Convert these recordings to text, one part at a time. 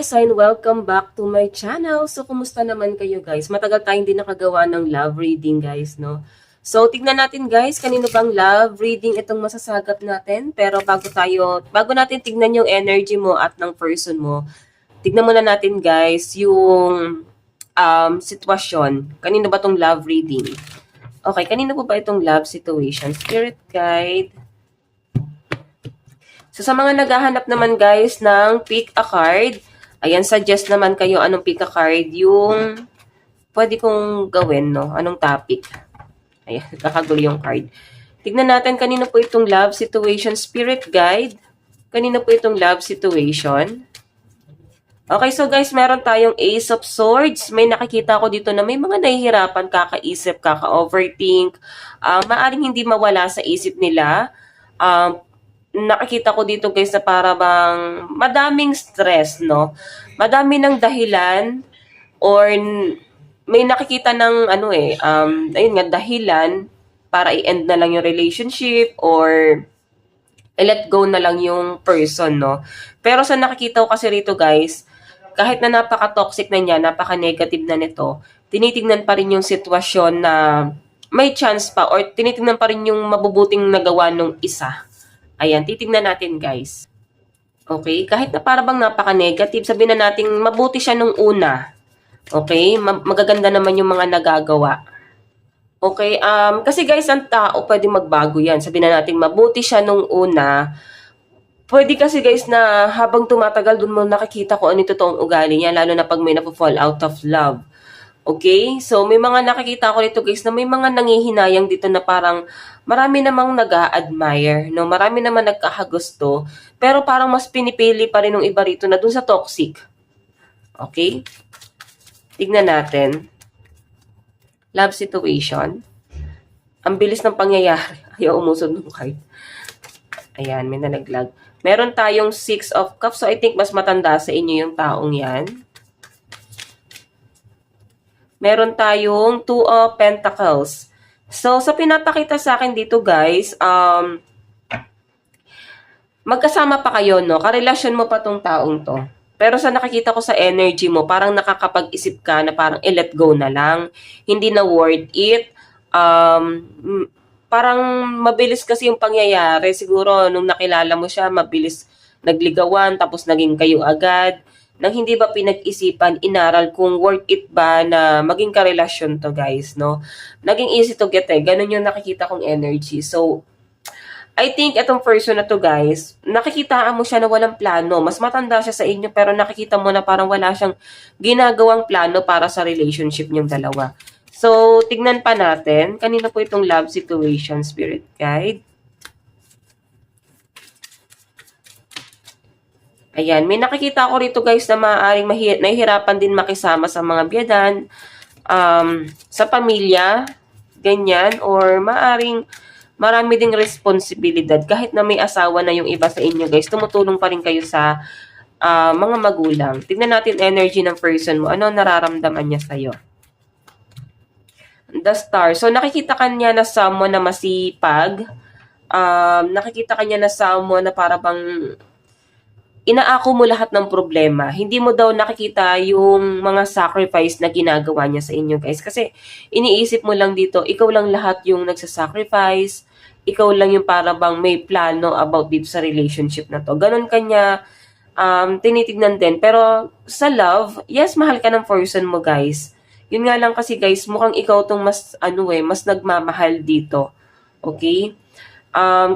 guys, and welcome back to my channel. So, kumusta naman kayo guys? Matagal tayong din nakagawa ng love reading guys, no? So, tignan natin guys, kanino bang love reading itong masasagap natin. Pero bago natin tignan yung energy mo at ng person mo, tignan muna natin guys yung sitwasyon. Kanino ba tong love reading? Okay, kanino po ba itong love situation? Spirit guide. So, sa mga naghahanap naman guys ng pick a card, ayan, suggest naman kayo anong pick a card yung pwede kong gawin, no? Anong topic? Ayan, kakagulo yung card. Tignan natin kanino po itong love situation, spirit guide. Kanino po itong love situation? Okay, so guys, meron tayong Ace of Swords. May nakikita ko dito na may mga nahihirapan, kakaisip, kaka-overthink. Maaring hindi mawala sa isip nila. Nakikita ko dito guys na para bang madaming stress, no? Madami ng dahilan or may nakikita ng ayun nga, dahilan para i-end na lang yung relationship or i-let go na lang yung person, no? Pero sa nakikita ko kasi rito guys, kahit na napaka-toxic na niya, napaka-negative na nito, tinitingnan pa rin yung sitwasyon na may chance pa or tinitingnan pa rin yung mabubuting nagawa nung isa. Ayan, titignan natin guys. Okay, kahit na para bang napaka-negative, sabihin na natin mabuti siya nung una. Okay, magaganda naman yung mga nagagawa. Okay, kasi guys, ang tao pwede magbago yan. Sabihin na natin mabuti siya nung una. Pwede kasi guys na habang tumatagal dun mo nakikita ko ano yung totoong ugali niya, lalo na pag may napafall out of love. Okay? So, may mga nakikita ko dito guys na may mga nangihinayang dito na parang marami namang nag-a-admire, no? Marami naman nagkakagusto, pero parang mas pinipili pa rin ng iba rito na dun sa toxic. Okay? Tignan natin. Love situation. Ang bilis ng pangyayari. Ayaw umusod ng card. Ayan, may nalaglag. Meron tayong 6 of Cups. So, I think mas matanda sa inyo yung taong yan. Meron tayong 2 of Pentacles. So, sa pinapakita sa akin dito, guys, magkasama pa kayo, no? Karelasyon mo pa tong taong to. Pero sa nakikita ko sa energy mo, parang nakakapag-isip ka na parang i-let go na lang. Hindi na worth it. Parang mabilis kasi yung pangyayari. Siguro, nung nakilala mo siya, mabilis nagligawan, tapos naging kayo agad. Nang hindi ba pinag-isipan, inaral kung worth it ba na maging karelasyon to guys, no? Naging easy to get eh. Ganun yung nakikita kong energy. So, I think itong person na to guys, nakikitaan mo siya na walang plano. Mas matanda siya sa inyo pero nakikita mo na parang wala siyang ginagawang plano para sa relationship niyong dalawa. So, tignan pa natin. Kanina po itong love situation, spirit guide. Ayan, may nakikita ko rito guys na maaaring nahihirapan din makisama sa mga biyadan, sa pamilya, ganyan, or maaaring marami ding responsibilidad. Kahit na may asawa na yung iba sa inyo guys, tumutulong pa rin kayo sa mga magulang. Tignan natin energy ng person mo. Ano nararamdaman niya sa'yo? The Star. So, nakikita ka niya na someone na masipag. Nakikita ka niya na someone na para bang inaako mo lahat ng problema. Hindi mo daw nakikita yung mga sacrifice na ginagawa niya sa inyo, guys. Kasi iniisip mo lang dito, ikaw lang lahat yung nagsasacrifice, ikaw lang yung para bang may plano about dito sa relationship na to. Ganon kanya tinitignan din. Pero sa love, yes, mahal ka ng person mo, guys. Yun nga lang kasi, guys, mukhang ikaw tong mas nagmamahal dito. Okay?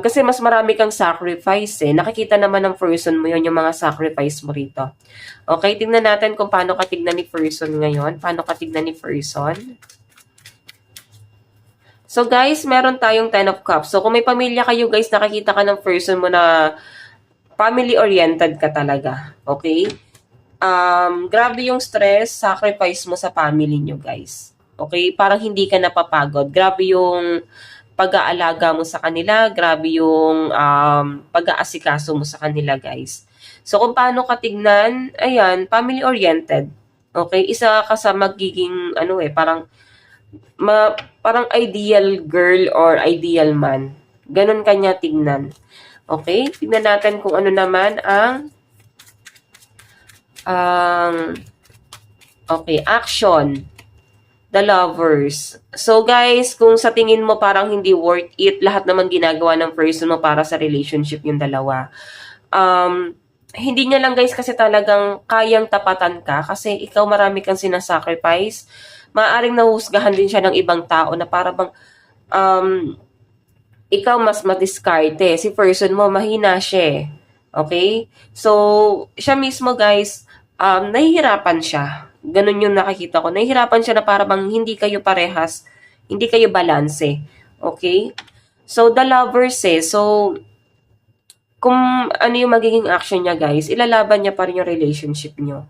Kasi mas marami kang sacrifice eh. Nakikita naman ng person mo yun, yung mga sacrifice mo rito. Okay, tingnan natin kung paano ka tignan ni person ngayon. Paano ka tignan ni person. So guys, meron tayong 10 of Cups. So kung may pamilya kayo guys, nakikita ka ng person mo na family-oriented ka talaga. Okay? Grabe yung stress, sacrifice mo sa family nyo guys. Okay? Parang hindi ka napapagod. Grabe yung pag-aalaga mo sa kanila, grabe yung pag-aasikaso mo sa kanila, guys. So, kung paano ka tignan, ayan, family-oriented. Okay? Isa ka sa magiging, parang ideal girl or ideal man. Ganon kanya tignan. Okay? Tignan natin kung ano naman ang Okay, action. The Lovers. So guys, kung sa tingin mo parang hindi worth it, lahat naman ginagawa ng person mo para sa relationship yung dalawa. Hindi niya lang guys kasi talagang kayang tapatan ka kasi ikaw marami kang sinasacrifice. Maaring nahusgahan din siya ng ibang tao na para bang ikaw mas madiskarte. Si person mo, mahina siya eh. Okay? So, siya mismo guys, nahihirapan siya. Ganun yung nakikita ko. Nahihirapan siya na para bang hindi kayo parehas, hindi kayo balanse. Okay? So, the lovers eh. So, kung ano yung magiging action niya guys, ilalaban niya pa rin yung relationship niyo.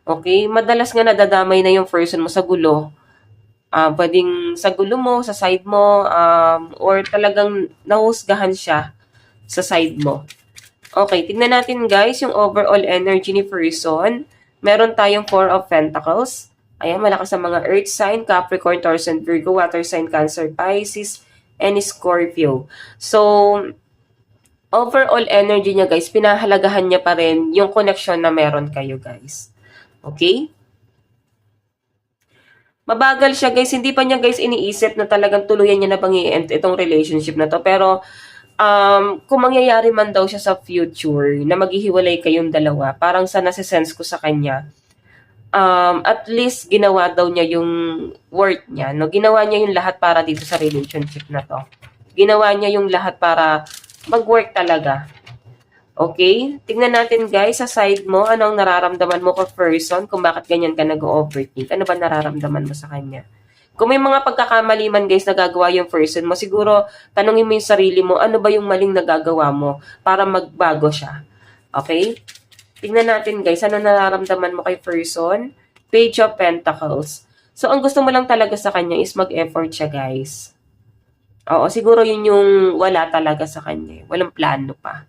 Okay? Madalas nga nadadamay na yung person mo sa gulo. Pwedeng sa gulo mo, sa side mo, or talagang nahusgahan siya sa side mo. Okay, tingnan natin guys yung overall energy ni person. Meron tayong 4 of Pentacles. Ayan, malakas sa mga Earth sign, Capricorn, Taurus, and Virgo, Water sign, Cancer, Pisces, and Scorpio. So, overall energy niya guys, pinahalagahan niya pa rin yung connection na meron kayo guys. Okay? Mabagal siya guys, hindi pa niya guys iniisip na talagang tuluyan niya na bang i-end itong relationship na to. Pero kung mangyayari man daw siya sa future na maghihiwalay kayong dalawa, parang sa nasisense ko sa kanya, at least ginawa daw niya yung worth niya. No? Ginawa niya yung lahat para dito sa relationship na to. Ginawa niya yung lahat para mag-work talaga. Okay? Tingnan natin guys, sa side mo, anong nararamdaman mo ka person, kung bakit ganyan ka nag-overthink. Ano ba nararamdaman mo sa kanya? Kung may mga pagkakamali man guys nagagawa yung person mo, siguro tanungin mo yung sarili mo, ano ba yung maling nagagawa mo para magbago siya. Okay? Tingnan natin guys, ano nararamdaman mo kay person? Page of Pentacles. So, ang gusto mo lang talaga sa kanya is mag-effort siya guys. Oo, siguro yun yung wala talaga sa kanya. Walang plano pa.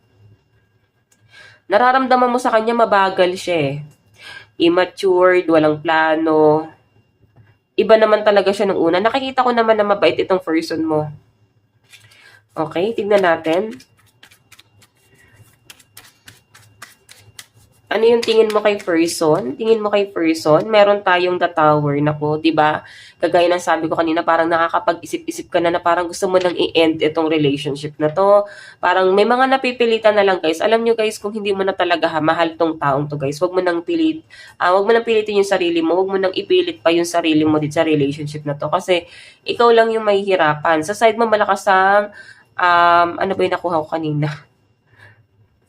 Nararamdaman mo sa kanya mabagal siya eh. Immatured, walang plano. Iba naman talaga siya nung una. Nakikita ko naman na mabait itong person mo. Okay, tignan natin. Ano yung tingin mo kay person? Tingin mo kay person, meron tayong the tower na po, 'di ba? Kagaya ng sabi ko kanina, parang nakakapag-isip-isip ka na parang gusto mo nang i-end itong relationship na to. Parang may mga napipilitan na lang, guys. Alam nyo guys, kung hindi mo na talaga mahal tong taong to, guys, wag mo nang wag mo nang pilitin yung sarili mo, wag mo nang ipilit pa yung sarili mo dito sa relationship na to kasi ikaw lang yung mahihirapan. Sa side mo malakas ang ano ba yung nakuha ko kanina?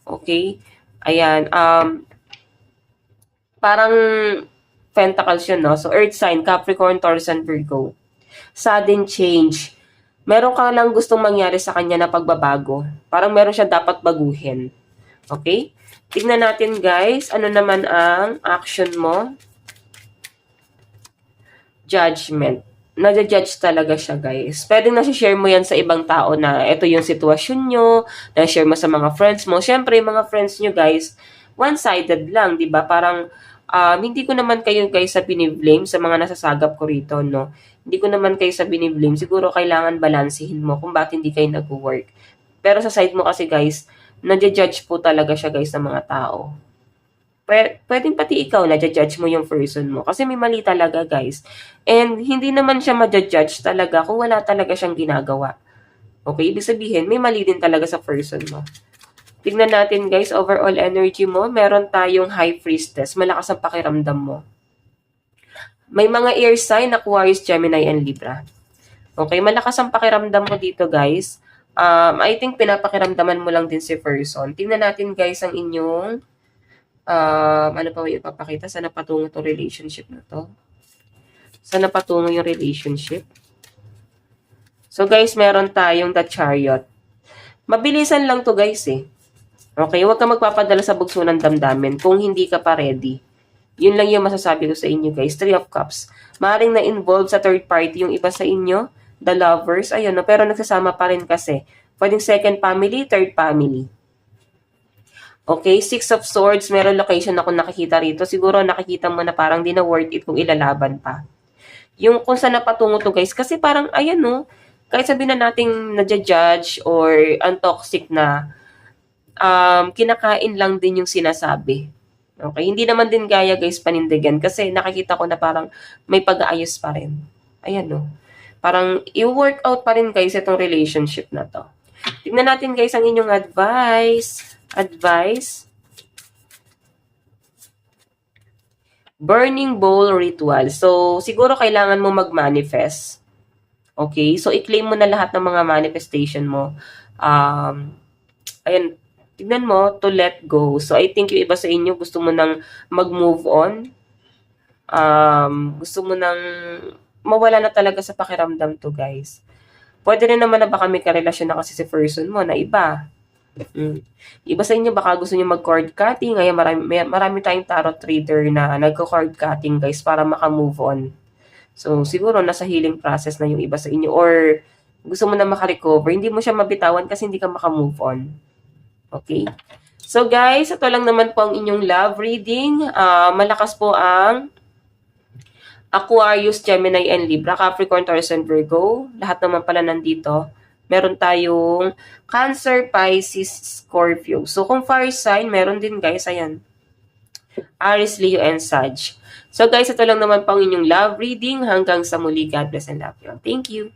Okay? Ayan, parang Pentacles yun, no? So, Earth sign, Capricorn, Taurus, and Virgo. Sudden change. Meron ka lang gustong mangyari sa kanya na pagbabago. Parang meron siya dapat baguhin. Okay? Tignan natin, guys. Ano naman ang action mo? Judgment. Nada-judge talaga siya, guys. Pwedeng nasi-share mo yan sa ibang tao na ito yung sitwasyon nyo, na-share mo sa mga friends mo. Siyempre, mga friends nyo, guys, one-sided lang, di ba? Parang, hindi ko naman kayo guys sa biniblame sa mga nasasagap ko rito, no? Hindi ko naman kayo sa biniblame. Siguro kailangan balansehin mo kung bakit hindi kayo nag-work. Pero sa side mo kasi guys, nadja-judge po talaga siya guys ng mga tao. Pwedeng pati ikaw, nadja-judge mo yung person mo. Kasi may mali talaga guys. And hindi naman siya madja-judge talaga kung wala talaga siyang ginagawa. Okay? Ibig sabihin, may mali din talaga sa person mo. Tingnan natin guys, overall energy mo, meron tayong High Priestess. Malakas ang pakiramdam mo. May mga air sign, Aquarius, Gemini, and Libra. Okay, malakas ang pakiramdam mo dito guys. I think pinapakiramdaman mo lang din si person. Tingnan natin guys ang inyong, ano pa yung ipapakita? Saan napatungo itong relationship na to? Saan napatungo yung relationship? So guys, meron tayong the Chariot. Mabilisan lang to guys eh. Okay, huwag ka magpapadala sa bugso ng damdamin kung hindi ka pa ready. Yun lang yung masasabi ko sa inyo guys. 3 of Cups. Maaaring na-involve sa third party yung iba sa inyo. The lovers. Ayun, no? Pero nagsasama pa rin kasi. Pwedeng second family, third family. Okay, 6 of Swords. Meron location ako nakikita rito. Siguro nakikita mo na parang di na worth it kung ilalaban pa. Yung kung saan napatungo to guys. Kasi parang, ayan no, kahit sabihin na nating nadja-judge or untoxic na, kinakain lang din yung sinasabi. Okay, hindi naman din gaya guys panindigan kasi nakikita ko na parang may pag-aayos pa rin. Ayan no. Parang i-work out pa rin guys itong relationship na to. Tingnan natin guys ang inyong advice. Advice. Burning bowl ritual. So, siguro kailangan mo mag-manifest. Okay? So, i-claim mo na lahat ng mga manifestation mo. Ayan, tignan mo, to let go. So, I think yung iba sa inyo, gusto mo nang mag-move on. Gusto mo nang mawala na talaga sa pakiramdam to, guys. Pwede rin naman na baka may karelasyon na kasi si person mo na iba. Iba sa inyo, baka gusto niyo mag-cord cutting. Ngayon, marami tayong tarot reader na nagko-cord cutting, guys, para maka-move on. So, siguro nasa healing process na yung iba sa inyo. Or, gusto mo na maka-recover. Hindi mo siya mabitawan kasi hindi ka maka-move on. Okay? So, guys, ito lang naman po ang inyong love reading. Malakas po ang Aquarius, Gemini, and Libra, Capricorn, Taurus, and Virgo. Lahat naman pala nandito. Meron tayong Cancer, Pisces, Scorpio. So, kung fire sign, meron din guys, ayan. Aries, Leo, and Sag. So, guys, ito lang naman po ang inyong love reading. Hanggang sa muli, God bless and love you. Thank you.